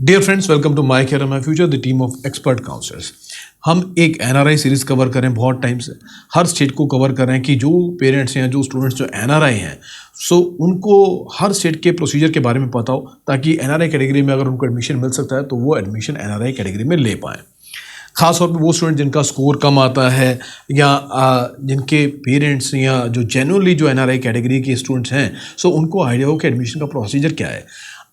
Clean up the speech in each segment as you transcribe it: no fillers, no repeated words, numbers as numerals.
Dear friends, welcome to my career my future, the team of expert counsellors. हम एक NRI series cover कर रहे हैं बहुत टाइम से। हर स्टेट को कवर कर रहे हैं कि जो पेरेंट्स हैं, जो स्टूडेंट्स जो एनआरआई हैं, सो उनको हर स्टेट के प्रोसीजर के बारे में पता हो, ताकि एनआरआई कैटेगरी में अगर उनको एडमिशन मिल सकता है तो वो एडमिशन एनआरआई कैटेगरी में ले पाएँ। खास तौर पे वो स्टूडेंट जिनका स्कोर कम आता है या जिनके पेरेंट्स या जो जेन्युइनली जो एनआरआई कैटेगरी के स्टूडेंट्स हैं, सो उनको आइडिया हो कि एडमिशन का प्रोसीजर क्या है।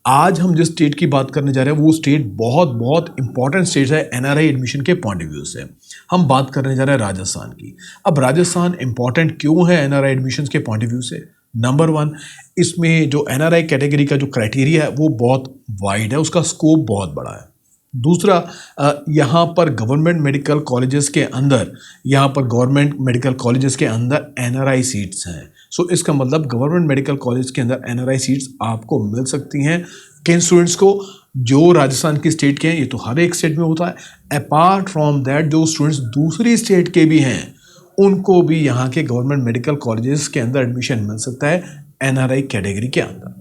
आज हम जिस स्टेट की बात करने जा रहे हैं वो स्टेट बहुत बहुत इंपॉर्टेंट स्टेट है एनआरआई एडमिशन के पॉइंट ऑफ व्यू से। हम बात करने जा रहे हैं राजस्थान की। अब राजस्थान इंपॉर्टेंट क्यों है एनआरआई एडमिशन के पॉइंट ऑफ व्यू से? नंबर वन, इसमें जो एनआरआई कैटेगरी का जो क्राइटेरिया है वो बहुत वाइड है, उसका स्कोप बहुत बड़ा है। दूसरा, यहाँ पर गवर्नमेंट मेडिकल कॉलेजेस के अंदर एनआरआई सीट्स हैं। सो इसका मतलब गवर्नमेंट मेडिकल कॉलेज के अंदर एनआरआई सीट्स आपको मिल सकती हैं। किन स्टूडेंट्स को? जो राजस्थान की स्टेट के हैं, ये तो हर एक स्टेट में होता है। अपार्ट फ्रॉम दैट, जो स्टूडेंट्स दूसरी स्टेट के भी हैं, उनको भी यहाँ के गवर्नमेंट मेडिकल कॉलेजेस के अंदर एडमिशन मिल सकता है एनआरआई कैटेगरी के अंदर,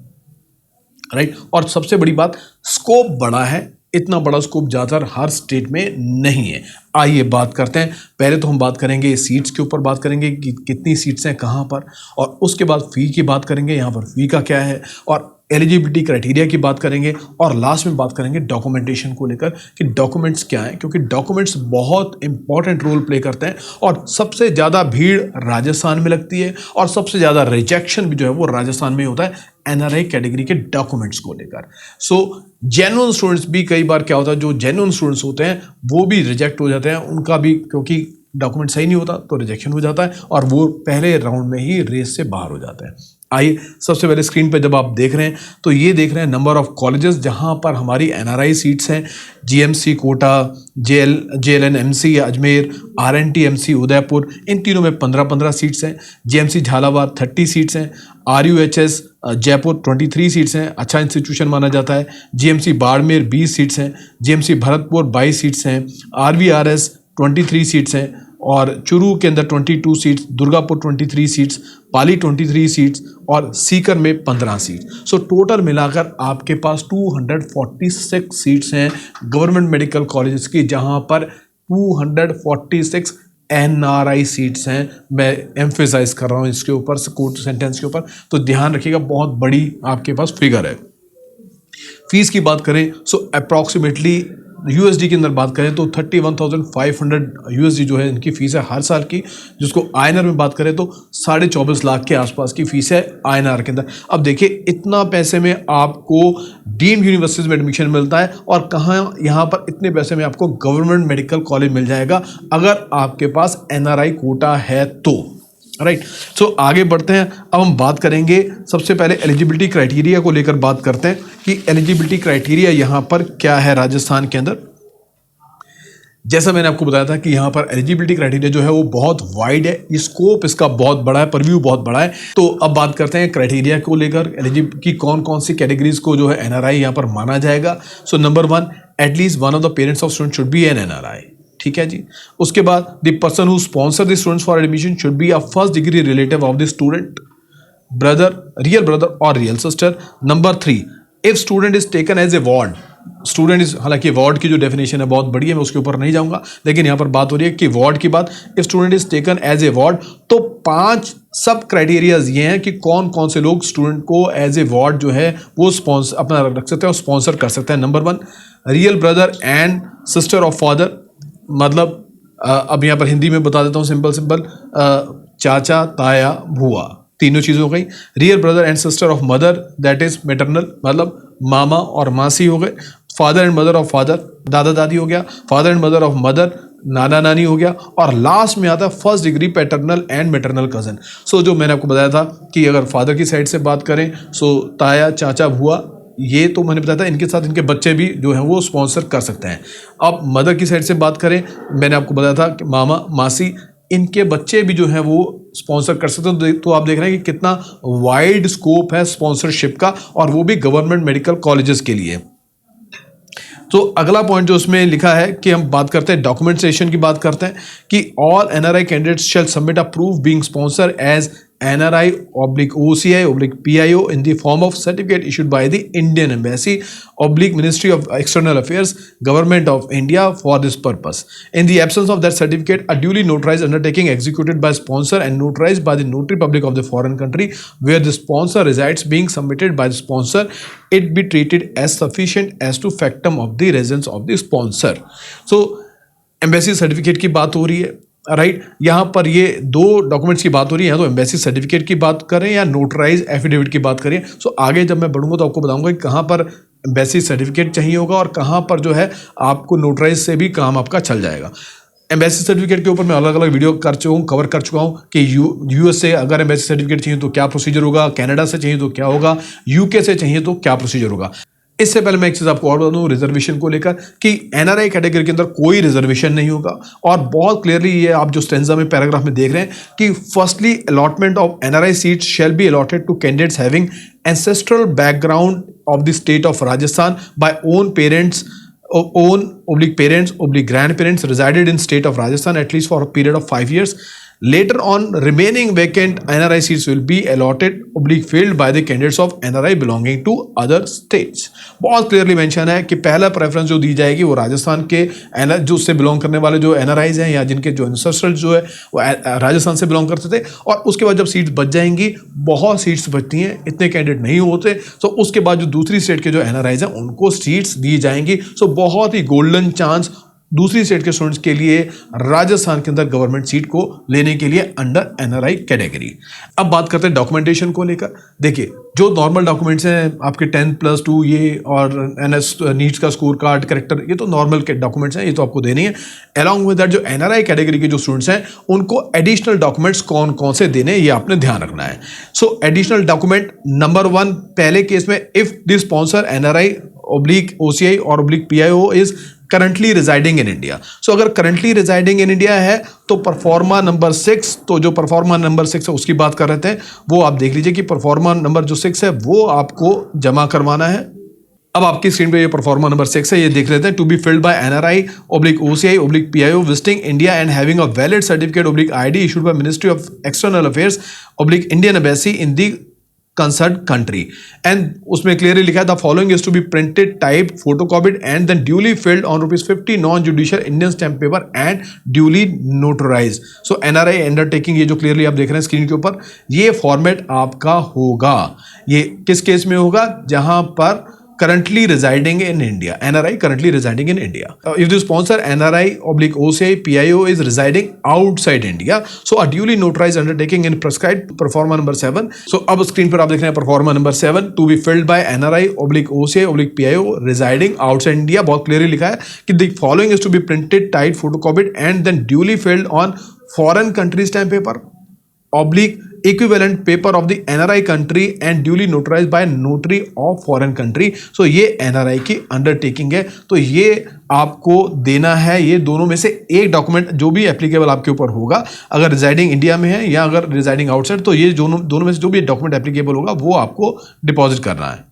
राइट। और सबसे बड़ी बात, स्कोप बड़ा है। इतना बड़ा स्कोप ज़्यादातर हर स्टेट में नहीं है। आइए बात करते हैं। पहले तो हम बात करेंगे सीट्स के ऊपर, बात करेंगे कि कितनी सीट्स हैं कहाँ पर, और उसके बाद फ़ी की बात करेंगे, यहाँ पर फ़ी का क्या है, और एलिजिबिलिटी क्राइटेरिया की बात करेंगे, और लास्ट में बात करेंगे डॉक्यूमेंटेशन को लेकर कि डॉक्यूमेंट्स क्या हैं, क्योंकि डॉक्यूमेंट्स बहुत इंपॉर्टेंट रोल प्ले करते हैं। और सबसे ज़्यादा भीड़ राजस्थान में लगती है और सबसे ज़्यादा रिजेक्शन भी जो है वो राजस्थान में होता है एनआरआई कैटेगरी के डॉक्यूमेंट्स को लेकर। सो जेन्युइन स्टूडेंट्स भी, कई बार क्या होता है, जो जेन्युइन स्टूडेंट्स होते हैं वो भी रिजेक्ट हो जाते हैं, उनका भी, क्योंकि डॉक्यूमेंट सही नहीं होता तो रिजेक्शन हो जाता है और वो पहले राउंड में ही रेस से बाहर हो जाते हैं। आइए, सबसे पहले स्क्रीन पर जब आप देख रहे हैं तो ये देख रहे हैं नंबर ऑफ कॉलेजेस जहां पर हमारी एनआरआई सीट्स हैं। जीएमसी कोटा, जेएलएनएमसी अजमेर, आरएनटीएमसी उदयपुर, इन तीनों में 15-15 सीट्स हैं। जीएमसी झालावाड़ 30 सीट्स हैं। आरयूएचएस जयपुर 23 सीट्स हैं, अच्छा इंस्टीट्यूशन माना जाता है। जीएमसी बाड़मेर 20 सीट्स हैं। जीएमसी भरतपुर 22 सीट्स हैं। आरवीआरएस 23 सीट्स हैं, और चुरू के अंदर 22 सीट्स, दुर्गापुर 23 सीट्स, पाली 23 सीट्स, और सीकर में 15 सीट्स। सो टोटल मिलाकर आपके पास 246 सीट्स हैं गवर्नमेंट मेडिकल कॉलेजेस की, जहां पर 246 एनआरआई सीट्स हैं। मैं एम्फेसाइज कर रहा हूं इसके ऊपर, कोट सेंटेंस के ऊपर, तो ध्यान रखिएगा, बहुत बड़ी आपके पास फिगर है। फीस की बात करें सो अप्रॉक्सीमेटली यूएसडी के अंदर बात करें तो 31,500 यूएसडी जो है इनकी फीस है हर साल की। जिसको आईएनआर में बात करें तो 24.5 लाख के आसपास की फीस है आईएनआर के अंदर। अब देखिए, इतना पैसे में आपको डीम्ड यूनिवर्सिटीज में एडमिशन मिलता है, और कहाँ यहाँ पर इतने पैसे में आपको गवर्नमेंट मेडिकल कॉलेज मिल जाएगा अगर आपके पास एनआरआई कोटा है तो, राइट। सो आगे बढ़ते हैं। अब हम बात करेंगे, सबसे पहले एलिजिबिलिटी क्राइटेरिया को लेकर बात करते हैं कि एलिजिबिलिटी क्राइटेरिया यहाँ पर क्या है राजस्थान के अंदर। जैसा मैंने आपको बताया था कि यहाँ पर एलिजिबिलिटी क्राइटेरिया जो है वो बहुत वाइड है, ये स्कोप इसका बहुत बड़ा है, परव्यू बहुत बड़ा है। तो अब बात करते हैं क्राइटेरिया को लेकर, एलिजिबिलिटी की कौन कौन सी कैटेगरीज को जो है एनआरआई यहाँ पर माना जाएगा। So number 1, at least one of the parents of student should be an NRI. ठीक है जी। उसके बाद the person who sponsor the students for admission should be a first degree relative of the student, brother, real brother और real sister. Number 3, if student is taken as a ward, student is, हालांकि ward की जो definition है बहुत बड़ी है, मैं उसके ऊपर नहीं जाऊंगा, लेकिन यहाँ पर बात हो रही है कि वार्ड की बात। If student is taken as a ward, तो 5 सब क्राइटेरियाज ये हैं कि कौन कौन से लोग स्टूडेंट को एज ए वार्ड जो है वो स्पॉन्सर अपना रख सकते हैं और स्पॉन्सर कर सकते हैं। Number 1, real brother and sister of father, मतलब अब यहाँ पर हिंदी में बता देता हूँ सिंपल, चाचा, ताया, भुआ, तीनों चीज़ें हो गई। Real brother and sister of mother, that is maternal, मतलब मामा और मासी हो गए। Father and mother of father, दादा दादी हो गया। Father and mother of mother, नाना नानी हो गया। और लास्ट में आता है first degree paternal and maternal cousin. So जो मैंने आपको बताया था कि अगर फादर की साइड से बात करें सो ताया, चाचा, भुआ, ये तो मैंने बताया था, इनके साथ इनके बच्चे भी जो हैं वो स्पॉन्सर कर सकते हैं। अब मदर की साइड से बात करें, मैंने आपको बताया था कि मामा, मासी, इनके बच्चे भी जो हैं वो स्पॉन्सर कर सकते हैं। तो आप देख रहे हैं कि कितना वाइड स्कोप है स्पॉन्सरशिप का, और वो भी गवर्नमेंट मेडिकल कॉलेजेस के लिए। तो अगला पॉइंट जो उसमें लिखा है कि हम बात करते हैं डॉक्यूमेंटेशन की, बात करते हैं कि all NRI candidates shall submit a proof being sponsor as NRI oblique OCI oblique PIO in the form of certificate issued by the Indian Embassy oblique Ministry of External Affairs, Government of India for this purpose. In the absence of that certificate, a duly notarized undertaking executed by sponsor and notarized by the notary public of the foreign country where the sponsor resides being submitted by the sponsor, it be treated as sufficient as to factum of the residence of the sponsor. So embassy certificate की बात हो रही है, right यहाँ पर ये दो documents की बात हो रही है, या तो एम्बेसी सर्टिफिकेट की बात करें या नोटराइज एफिडेविट की बात करें. सो आगे जब मैं बढ़ूंगा तो आपको बताऊंगा कि कहाँ पर एम्बेसी सर्टिफिकेट चाहिए होगा और कहाँ पर जो है आपको नोटराइज से भी काम आपका चल जाएगा. एम्बेसी सर्टिफिकेट के ऊपर मैं अलग अलग वीडियो कवर कर चुका हूँ कि यूएस से अगर एम्बेसी सर्टिफिकेट चाहिए तो क्या प्रोसीजर होगा, कनाडा से चाहिए तो क्या होगा, यूके से चाहिए तो क्या प्रोसीजर होगा. इससे पहले मैं एक चीज आपको और बता दूं रिजर्वेशन को लेकर कि एनआरआई कैटेगरी के अंदर कोई रिजर्वेशन नहीं होगा. और बहुत क्लियरली ये आप जो स्टेंजा में पैराग्राफ में देख रहे हैं कि firstly allotment of NRI seats shall be allotted to candidates having ancestral background of the state of Rajasthan by own parents oblique grandparents resided in state of Rajasthan at least for a period of 5 years. Later on, remaining vacant NRI seats will be allotted oblique filled by the candidates of NRI belonging to other states. बहुत clearly mention है कि पहला preference जो दी जाएगी वो राजस्थान के जो उससे बिलोंग करने वाले जो एनआरआईज हैं या जिनके जो एंसेस्ट्रल जो है वो राजस्थान से बिलोंग करते थे. और उसके बाद जब सीट्स बच जाएंगी, बहुत सीट्स बचती हैं, इतने कैंडिडेट नहीं होते, तो उसके बाद जो दूसरी स्टेट के जो एनआरआईज हैं उनको सीट्स दी जाएंगी. सो बहुत ही गोल्डन चांस दूसरी स्टेट के स्टूडेंट्स के लिए राजस्थान के अंदर गवर्नमेंट सीट को लेने के लिए अंडर एनआरआई कैटेगरी. अब बात करते हैं डॉक्यूमेंटेशन को लेकर. देखिए जो नॉर्मल डॉक्यूमेंट्स हैं आपके 10+2 ये और एनएस नीट्स का स्कोर कार्ड करेक्टर, ये तो नॉर्मल के डॉक्यूमेंट्स हैं, ये तो आपको देने हैं. अलॉन्ग विद दैट जो एनआरआई कैटेगरी के जो स्टूडेंट्स हैं उनको एडिशनल डॉक्यूमेंट्स कौन कौन से देने ये आपने ध्यान रखना है. सो एडिशनल डॉक्यूमेंट नंबर 1, पहले केस में if the sponsor NRI oblique OCI और oblique PIO is currently residing in India. So अगर currently residing in India है तो परफॉर्मा नंबर 6, तो जो परफॉर्मा नंबर 6 है उसकी बात कर रहे थे वो आप देख लीजिए कि परफॉर्मा नंबर जो 6 है वो आपको जमा करवाना है. अब आपकी स्क्रीन पे ये परफॉर्मा नंबर 6 है, ये देख लेते हैं. To be filled by NRI oblique OCI oblique PIO visiting India and having a valid certificate oblique ID issued by Ministry of External Affairs oblique Indian Embassy in the concerned country. And उसमें clearly लिखा है the following is to be printed type photocopied and then duly filled on ₹50 non judicial Indian stamp paper and duly notarise. So NRI undertaking, ये जो clearly आप देख रहे हैं screen के ऊपर, ये फॉर्मेट आपका होगा. ये किस केस में होगा? जहां पर currently residing in India, NRI currently residing in India. If the sponsor NRI oblique OCI PIO is residing outside India, so a duly notarized undertaking in prescribed performa number 7. So अब screen पर आप देख रहे हैं performa number 7 to be filled by NRI oblique OCI oblique PIO residing outside India. बहुत clearly लिखा है कि the following is to be printed, typed, photocopied and then duly filled on foreign country stamp paper oblique equivalent paper of the NRI country and duly notarized by notary of foreign country. So ये NRI की undertaking है, तो ये आपको देना है. ये दोनों में से एक डॉक्यूमेंट जो भी एप्लीकेबल आपके ऊपर होगा, अगर रिजाइडिंग इंडिया में है या अगर रिजाइडिंग आउटसाइड, तो ये दोनों में से जो भी डॉक्यूमेंट एप्लीकेबल होगा वो आपको डिपॉजिट करना है.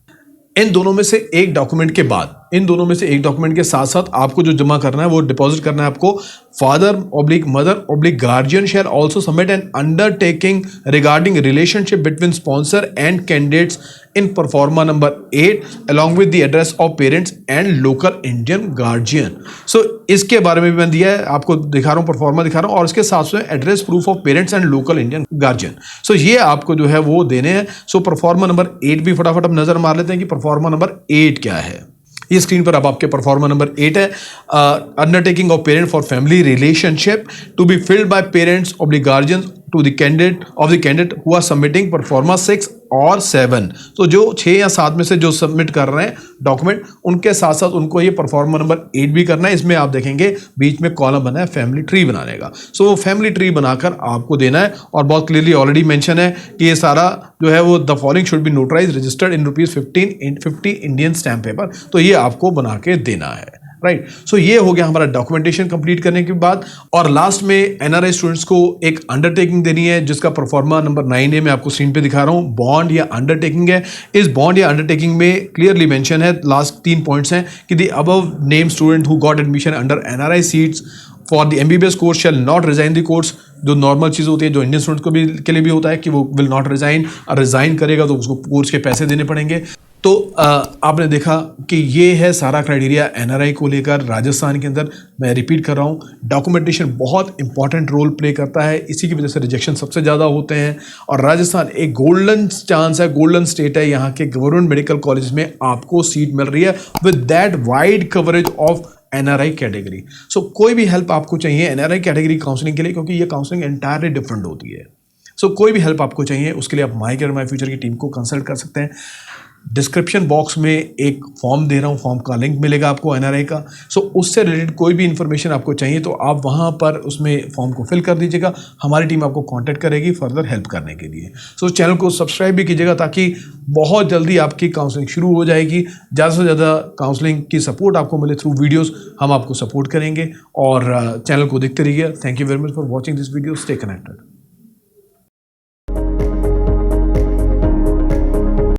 इन दोनों में से एक डॉक्यूमेंट के बाद, इन दोनों में से एक डॉक्यूमेंट के साथ साथ आपको जो जमा करना है वो डिपॉजिट करना है आपको. Father oblique mother oblique guardian shall also submit an undertaking regarding relationship between sponsor and candidates in performa number 8 along with the address of parents and local Indian guardian. So इसके बारे में भी मैं दिया है, आपको दिखा रहा हूँ, परफॉर्मा दिखा रहा हूँ और इसके साथ में address proof of parents and local Indian guardian. So ये आपको जो है वो देने हैं. सो परफॉर्मा नंबर 8 भी फटाफट अब नजर मार लेते हैं कि परफॉर्मा नंबर 8 क्या है. ये स्क्रीन पर अब आपके परफॉर्मा नंबर 8 है. Undertaking of parent for family relationship to be filled by parents oblique guardians to the candidate who are submitting proforma 6 और 7. तो जो 6 या 7 में से जो सबमिट कर रहे हैं डॉक्यूमेंट, उनके साथ साथ उनको ये परफॉर्मा नंबर 8 भी करना है. इसमें आप देखेंगे बीच में कॉलम बना है फैमिली ट्री बनाने का. सो वो फैमिली ट्री बनाकर आपको देना है और बहुत क्लियरली ऑलरेडी मेंशन है कि ये सारा जो है वो the following should be notarise registered in ₹50 Indian stamp paper. तो ये आपको बना के देना है. राइट. सो ये हो गया हमारा डॉक्यूमेंटेशन कंप्लीट करने के बाद. और लास्ट में एनआरआई स्टूडेंट्स को एक अंडरटेकिंग देनी है जिसका परफॉर्मा नंबर 9 है, मैं आपको स्क्रीन पे दिखा रहा हूं. बॉन्ड या अंडरटेकिंग है. इस बॉन्ड या अंडरटेकिंग में क्लियरली मेंशन है, लास्ट 3 पॉइंट्स हैं कि the above name student who got admission under NRI seats for the MBBS course shall not resign the course जो नॉर्मल चीज़ होती है, जो इंडियन स्टूडेंट को भी के लिए भी होता है कि वो विल नॉट रिजाइन, और रिजाइन करेगा तो उसको कोर्स के पैसे देने पड़ेंगे। तो आपने देखा कि ये है सारा क्राइटेरिया एनआरआई को लेकर राजस्थान के अंदर। मैं रिपीट कर रहा हूँ, डॉक्यूमेंटेशन बहुत इंपॉर्टेंट रोल प्ले करता है, इसी की वजह से रिजेक्शन सबसे ज़्यादा होते हैं। और राजस्थान एक गोल्डन चांस है, गोल्डन स्टेट है, यहाँ के गवर्नमेंट मेडिकल कॉलेज में आपको सीट मिल रही है with that wide coverage of NRI category. So कोई भी हेल्प आपको चाहिए एनआरआई कैटेगरी काउंसलिंग के लिए, क्योंकि ये काउंसलिंग एंटायरली डिफरेंट होती है। सो कोई भी हेल्प आपको चाहिए उसके लिए आप माई केयर माई फ्यूचर की टीम को कंसल्ट कर सकते हैं। डिस्क्रिप्शन बॉक्स में एक फॉर्म दे रहा हूँ, फॉर्म का लिंक मिलेगा आपको एनआरआई का। सो उससे रिलेटेड कोई भी इन्फॉर्मेशन आपको चाहिए तो आप वहाँ पर उसमें फॉर्म को फिल कर दीजिएगा, हमारी टीम आपको कांटेक्ट करेगी फर्दर हेल्प करने के लिए। सो चैनल को सब्सक्राइब भी कीजिएगा ताकि बहुत जल्दी आपकी काउंसलिंग शुरू हो जाएगी। ज़्यादा से ज़्यादा काउंसलिंग की सपोर्ट आपको मिले थ्रू वीडियोज़, हम आपको सपोर्ट करेंगे। और चैनल को देखते रहिए। Thank you very much for watching this video. Stay connected.